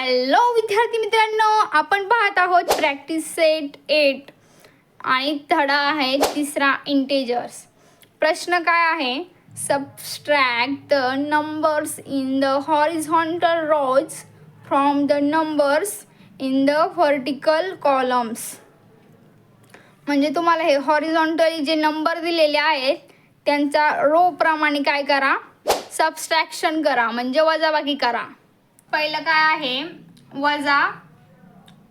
Hello विद्यार्थी मित्रांनो, आपण पाहत आहोत प्रॅक्टिस सेट 8 आणि धडा आहे तिसरा इंटेजर्स. प्रश्न काय आहे? Subtract the numbers in the horizontal rows from the numbers in the vertical columns. म्हणजे तुम्हाला हे हॉरिझॉन्टली जे नंबर दिलेले आहेत त्यांचा रो प्रमाणे काय करा, सबस्ट्रॅक्शन करा, म्हणजे वजाबाकी करा. पहिलं काय आहे? वजा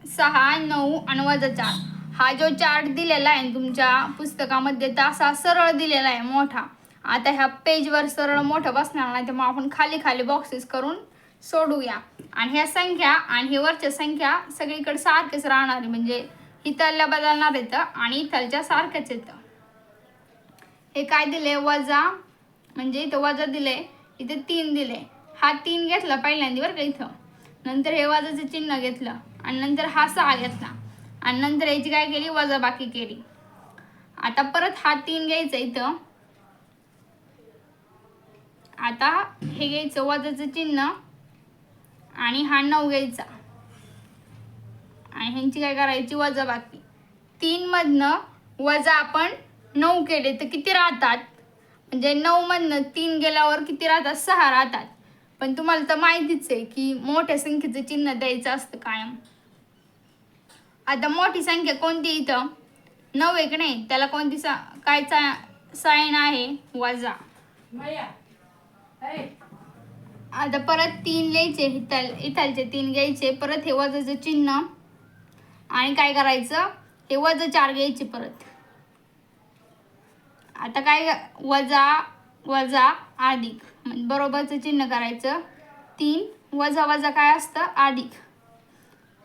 6, 9 आणि वजा 4. हा जो चार्ट दिलेला आहे तुमच्या पुस्तकामध्ये तसा सरळ दिलेला आहे मोठा. आता ह्या पेजवर सरळ मोठं बसणार नाही, त्यामुळे आपण खाली खाली बॉक्सेस करून सोडूया. आणि ह्या संख्या आणि हे वरच्या संख्या सगळीकडे सारखेच राहणार, म्हणजे इथल्या बदलणार येतं आणि इथलच्या सारख्याच येतं. हे काय दिले? वजा, म्हणजे इथं वजा दिले, इथे 3 दिले. हा 3 घेतला पहिल्यांदा बरं का इथं, नंतर हे वजाचं चिन्ह घेतलं आणि नंतर हा 6 घेतला आणि नंतर याची काय केली? वजाबाकी केली. आता परत हा 3 घ्यायचा इथं, आता हे घ्यायचं वजाचं चिन्ह आणि हा 9 घ्यायचा आणि ह्यांची काय करायची? वजाबाकी. 3 मधनं वजा आपण 9 केले तर किती राहतात? म्हणजे 9 मधनं 3 गेल्यावर किती राहतात? 6 राहतात. पण तुम्हाला तर माहितीच आहे की मोठ्या संख्येचं चिन्ह द्यायचं असतं कायम. आता मोठी संख्या कोणती? इथं 9 एक नाही, त्याला कोणती काय साईन आहे? वजा. आता परत 3 लिहायचे, इथलचे 3 घ्यायचे, परत हे वजाचं चिन्ह आणि काय करायचं? हे वजा 4 घ्यायचे परत. आता काय? वजा वजा अधिक, बरोबरचं चिन्ह करायचं. 3 वजा वजा काय असतं? अधिक.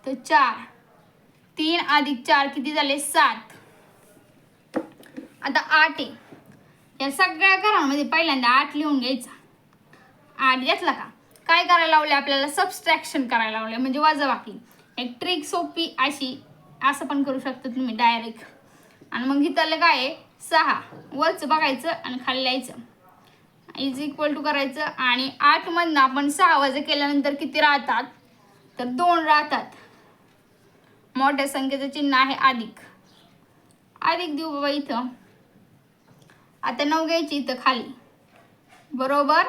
तर 4, 3 अधिक 4 किती झाले? 7. आता 8 आहे. या सगळ्या घरांमध्ये पहिल्यांदा 8 लिहून घ्यायचा. 8 घेतला का काय करायला लावले? आपल्याला सबस्ट्रॅक्शन करायला लावले, म्हणजे वजाबाकी. एक ट्रिक सोपी अशी, असं पण करू शकता तुम्ही डायरेक्ट. आणि मग इथलं काय आहे? 6 वरचं बघायचं आणि खाली लिहायचं, इज इक्वल टू करायचं. आणि 8 मधनं आपण 6 वजा केल्यानंतर किती राहतात? तर 2 राहतात. मोठ्या संख्येचं चिन्ह आहे अधिक. अधिक देऊ बाबा इथं. आता 9 घ्यायची इथं खाली, बरोबर.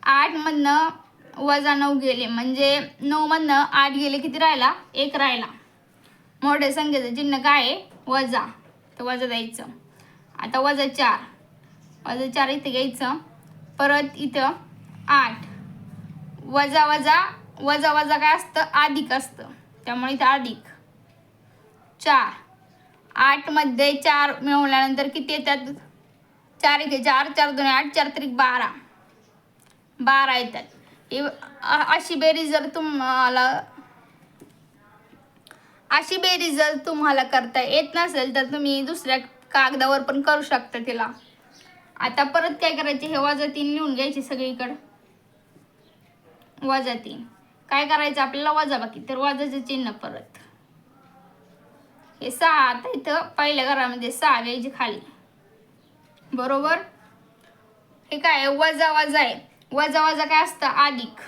8 मधनं वजा 9 गेले, म्हणजे 9 मधनं 8 गेले, किती राहिला? 1 राहिला. मोठ्या संख्येचं चिन्ह काय आहे? वजा, तर वजा द्यायचं. आता वजा 4, वजा 4 इथं घ्यायचं, परत इथं 8 वजा वजा वजा वजा काय असतं? अधिक असतं, त्यामुळे इथं अधिक 4. 8 मध्ये 4 मिळवल्यानंतर किती येतात? 4 1 4, 4 2 8, 4 3 12, 12 येतात. अशी बेरीज जर तुम्हाला करता येत नसेल तर तुम्ही दुसऱ्या कागदावर पण करू शकता तिला. आता परत काय करायचे? हे वजा 3 लिहून घ्यायचे सगळीकडे. वजा 3 काय करायचं आपल्याला? वजाबाकी, तर वजाचं चिन्ह परत. हे 6, आता इथं पहिल्या घरामध्ये 6 घ्यायचे खाली, बरोबर. हे काय? वजा वजा आहे. वजा वजा काय असतं? अधिक,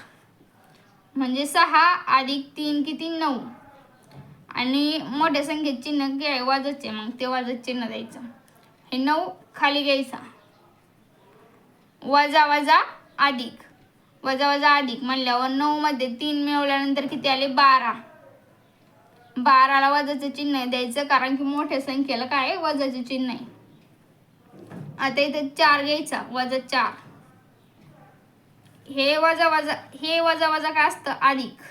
म्हणजे 6 अधिक 3 किती? 9. आणि मोठ्या संख्येत चिन्ह काय? वजाचे, मग ते वजाचं चिन्ह द्यायचं. हे 9 खाली घ्यायचा, वजा वजा अधिक, वजा वजा अधिक म्हणल्यावर 9 मध्ये 3 मिळवल्यानंतर किती आले? 12. 12ला वजाचं चिन्ह द्यायचं, कारण की मोठ्या संख्येला काय आहे? वजाचं चिन्ह आहे. आता इथे 4 घ्यायचा, वजा 4. हे वजा वजा काय असतं? अधिक.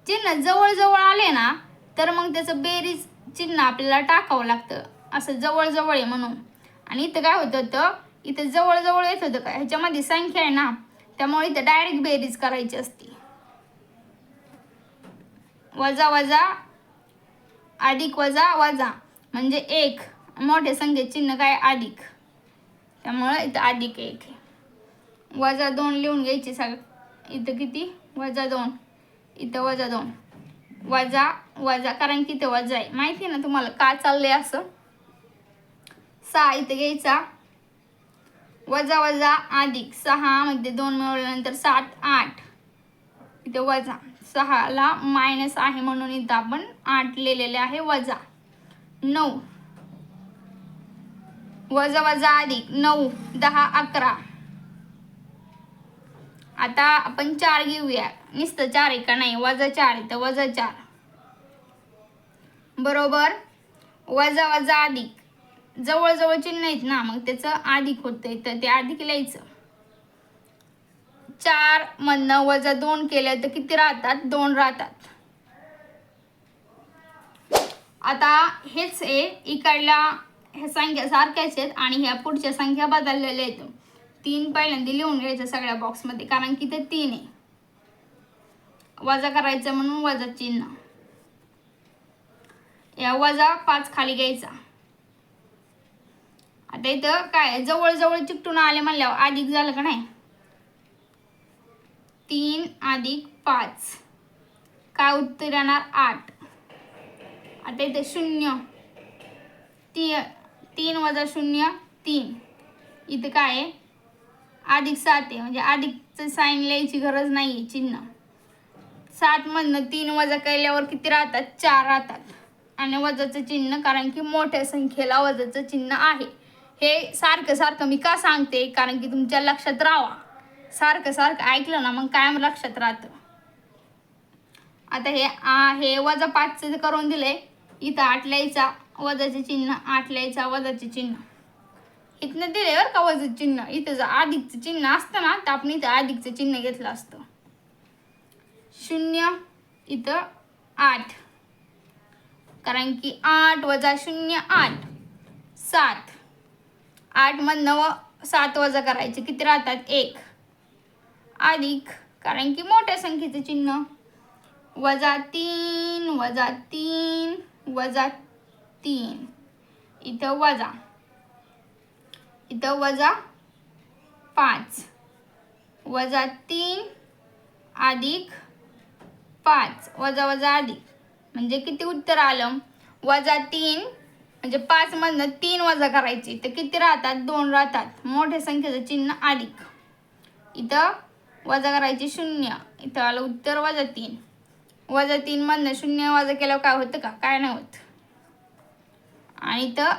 चिन्ह जवळ जवळ आले ना तर मग त्याचं बेरीज चिन्ह आपल्याला टाकावं लागतं, असं जवळ जवळ आहे म्हणून. आणि इथं काय होत होतं? इथं जवळ जवळ येत होतं का? ह्याच्यामध्ये संख्या आहे ना, त्यामुळे इथं डायरेक्ट बेरीज करायची असते. वजा वजा अधिक वजा वजा, म्हणजे 1. मोठ्या संख्येत चिन्ह काय? अधिक, त्यामुळे इथं अधिक 1. वजा 2 लिहून घ्यायची इथं किती? वजा 2, इथं वजा 2, वजा वजा, कारण की इथं वजा आहे. माहिती आहे ना तुम्हाला का चाललंय असं? 6 इथं घ्यायचा, वजा वजा अधिक 6 मध्ये 2 मिळवल्यानंतर 7 8, इथे वजा 6ला मायनस आहे म्हणून इथं आपण 8 लिहिलेले आहे वजा 9 वजा वजा अधिक 9 10 11. आता आपण 4 घेऊया. नुसतं 4 आहे का नाही, वजा 4 तर वजा 4 बरोबर वजा वजा अधिक जवळजवळ चिन्ह आहेत ना, मग त्याचं अधिक होतंय तर ते अधिक लिहायचं. 4 मधनं वजा 2 केलं तर किती राहतात, 2 राहतात. आता हेच आहे इकडल्या ह्या संख्या सारख्याच आहेत आणि ह्या पुढच्या संख्या बदललेल्या आहेत. 3 पहिल्यांदा लिहून घ्यायचं सगळ्या बॉक्समध्ये कारण की ते 3 आहे. वजा करायचं म्हणून वजा चिन्ह, या वजा 5 खाली घ्यायचा. आता इथं काय जवळजवळ चिकटून आले म्हणल्यावर अधिक झालं का नाही, 3 अधिक 5 काय उत्तर येणार 8. आता इथं 0 3 वजा 0 3 इथं काय आहे अधिक 7 आहे म्हणजे अधिकचं साईन लिहायची गरज नाही चिन्ह. 7 मधनं 3 वजा केल्यावर किती राहतात 4 राहतात आणि वजाचं चिन्ह कारण की मोठ्या संख्येला वजाचं चिन्ह आहे. हे सारखं सारखं मी का सांगते कारण की तुमच्या लक्षात राहावा. सारखं सारखं ऐकलं ना मग कायम लक्षात राहतं. आता हे वजा 5 करून दिले, इथं 8 लिहायचा वजाचे चिन्ह 8 लिहायचा वजाचे चिन्ह. इथनं दिले बरं का वजाचं चिन्ह. इथं जर अधिकचं चिन्ह असतं ना तर आपण इथं अधिकचं चिन्ह घेतलं असतं. 0 इथं 8 कारण की 8 वजा 0 8 7. 8 मधनं 7 वजा करायचे किती राहतात 1 अधिक कारण की मोठ्या संख्येचं चिन्ह वजा 3 वजा 3 वजा 3 इथं वजा 5 वजा 3 अधिक 5 वजा वजा अधिक म्हणजे किती उत्तर आलं वजा 3 म्हणजे 5 मधनं 3 वजा करायचे तर किती राहतात 2 राहतात. मोठ्या संख्येचं चिन्ह अधिक, इथं वजा करायचे 0 इथं आलं उत्तर वजा 3. वजा 3 मधनं 0 वजा केल्यावर काय होतं का, काय नाही होत. आणि इथं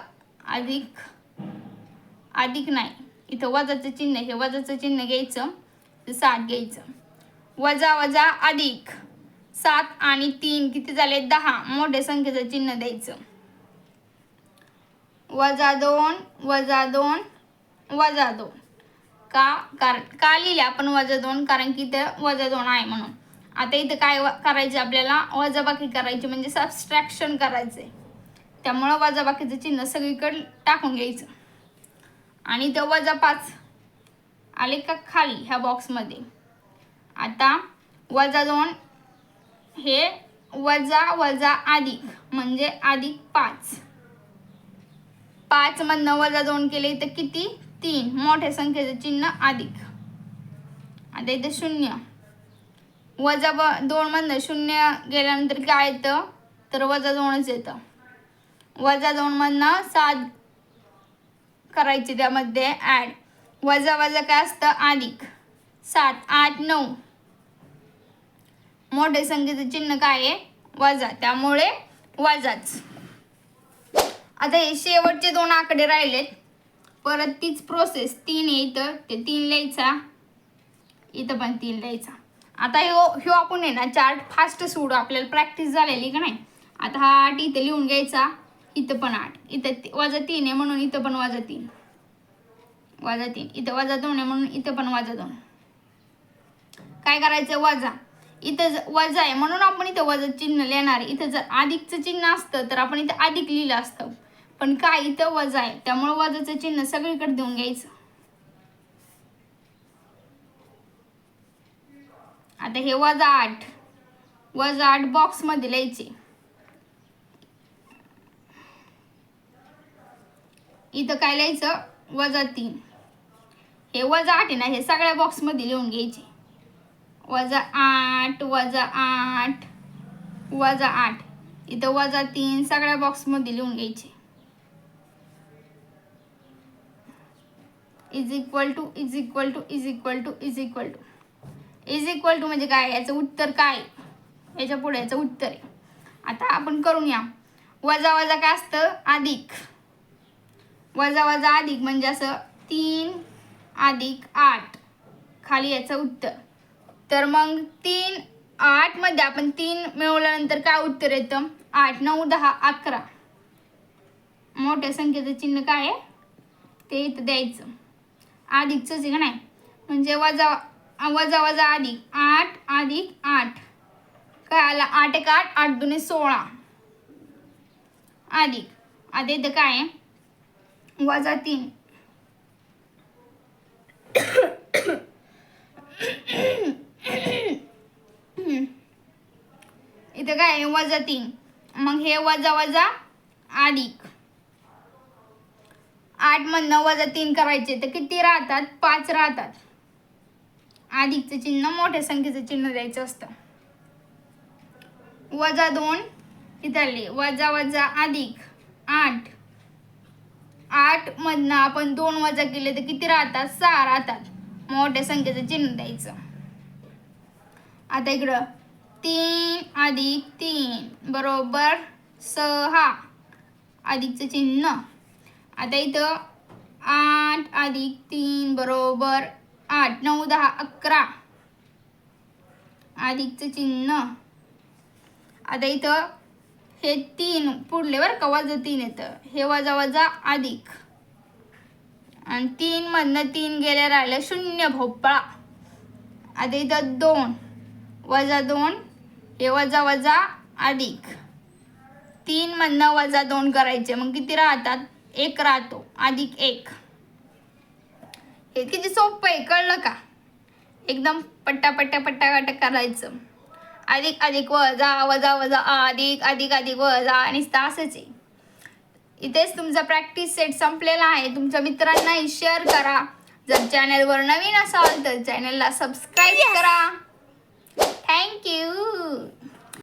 अधिक नाही, इथं वजाचं चिन्ह, हे वजाचं चिन्ह घ्यायचं तर 7 घ्यायचं. वजा वजा अधिक 7 आणि 3 किती झाले 10. मोठ्या संख्येचं चिन्ह द्यायचं. वजा 2 वजा 2 वजा 2 का लिहिले आपण वजा 2 कारण की इथं वजा 2 आहे म्हणून. आता इथं काय करायचं आपल्याला वजाबाकी करायची म्हणजे सबस्ट्रॅक्शन करायचंय, त्यामुळं वजाबाकीचं चिन्ह सगळीकडे टाकून घ्यायचं. आणि इथं वजा 5 आले का खाली ह्या बॉक्समध्ये. आता वजा 2 हे वजा वजा अधिक म्हणजे अधिक 5. 5 मधनं वजा 2 केले तर किती 3. मोठ्या संख्येचं चिन्ह अधिक. आता इथे 0 वजा 2 मधनं 0 गेल्यानंतर काय येतं तर वजा 2च येतं. वजा 2 मधनं 7 करायचे त्यामध्ये ॲड. वजा वजा काय असतं अधिक 7 8 9. मोठ्या संख्येचं चिन्ह काय आहे वजा, त्यामुळे वजाच. आता हे शेवटचे 2 आकडे राहिलेत, परत तीच प्रोसेस 3 आहे इथं ते 3 लिहायचा, इथं पण 3 लिहायचा. आता ह्यो आपण आहे ना चार्ट फास्ट सोडू, आपल्याला प्रॅक्टिस झालेली का नाही. आता हा 8 इथं लिहून घ्यायचा, इथं पण 8, इथं वजा 3 आहे म्हणून इथं पण वजा 3 वजा 3, इथं वजा 2 आहे म्हणून इथं पण वजा 2. काय करायचं वजा, इथं वजा आहे म्हणून आपण इथं वजा चिन्ह लिहिणार आहे. इथं जर अधिकचं चिन्ह असतं तर आपण इथं अधिक लिहिलं असतं, पण काय इथं वजा आहे त्यामुळे वजाचं चिन्ह सगळीकडे देऊन घ्यायचं. आता हे वजा 8 बॉक्समध्ये लिहायचे. इथं काय लिहायचं वजा 3. हे वजा 8 आहे ना हे सगळ्या बॉक्समध्ये लिहून घ्यायचे. वजा 8 वजा 8 वजा 8 इथं वजा 3 सगळ्या बॉक्समध्ये लिहून घ्यायचे. Is equal to is equal to is equal to is equal to is equal to म्हणजे काय याचं उत्तर काय याच्या पुढे याचं उत्तर आहे. आता आपण करून या. वजा वजा काय असतं? अधिक. वजा वजा अधिक म्हणजे असं 3 अधिक 8 खाली याचं उत्तर. तर मग 3 8 मध्ये आपण 3 मिळवल्यानंतर काय उत्तर येतं? 8 9 10 11. मोठ्या संख्येचं चिन्ह काय आहे ते इथं द्यायचं. अधिकचंच आहे का नाही, म्हणजे वजा वजा वजा अधिक 8 अधिक 8 काय आला? 8 1 8 8 2 16 अधिक. आता इथं काय आहे? वजा 3 इथं काय आहे? वजा 3. मग हे वजा वजा अधिक 8 मधनं वजा 3 करायचे तर किती राहतात? 5 राहतात. अधिकचं चिन्ह मोठ्या संख्येचं चिन्ह द्यायचं असतं. वजा 2 इथले वजा वजा अधिक 8 8 मधनं आपण 2 वजा केले तर किती राहतात? 6 राहतात. मोठ्या संख्येचं चिन्ह द्यायचं. आता इकडं 3 अधिक 3 बरोबर 6 अधिकचं चिन्ह. आता इथं 8 अधिक 3 बरोबर 8 9 10 11 अधिकचं चिन्ह. आता इथं हे 3 पुढले बरं का, वजा 3 येतं. हे वजा वजा अधिक आणि 3 मधनं 3 गेले राहिलं 0 भोपळा. आता इथं 2 वजा 2 हे वजा वजा अधिक 3 मधनं वजा 2 करायचे मग किती राहतात? 1 राहतो. अधिक 1. हे किती सोपं आहे, कळलं का? एकदम पट्टा पट्टा पट्टा पट्टा करायचं. अधिक अधिक वजा वजा वजा अधिक अधिक अधिक वजा आणि असंच आहे. इथेच तुमचा प्रॅक्टिस सेट संपलेला आहे. तुमच्या मित्रांनाही शेअर करा. जर चॅनलवर नवीन असाल तर चॅनलला सबस्क्राईब करा. थँक्यू.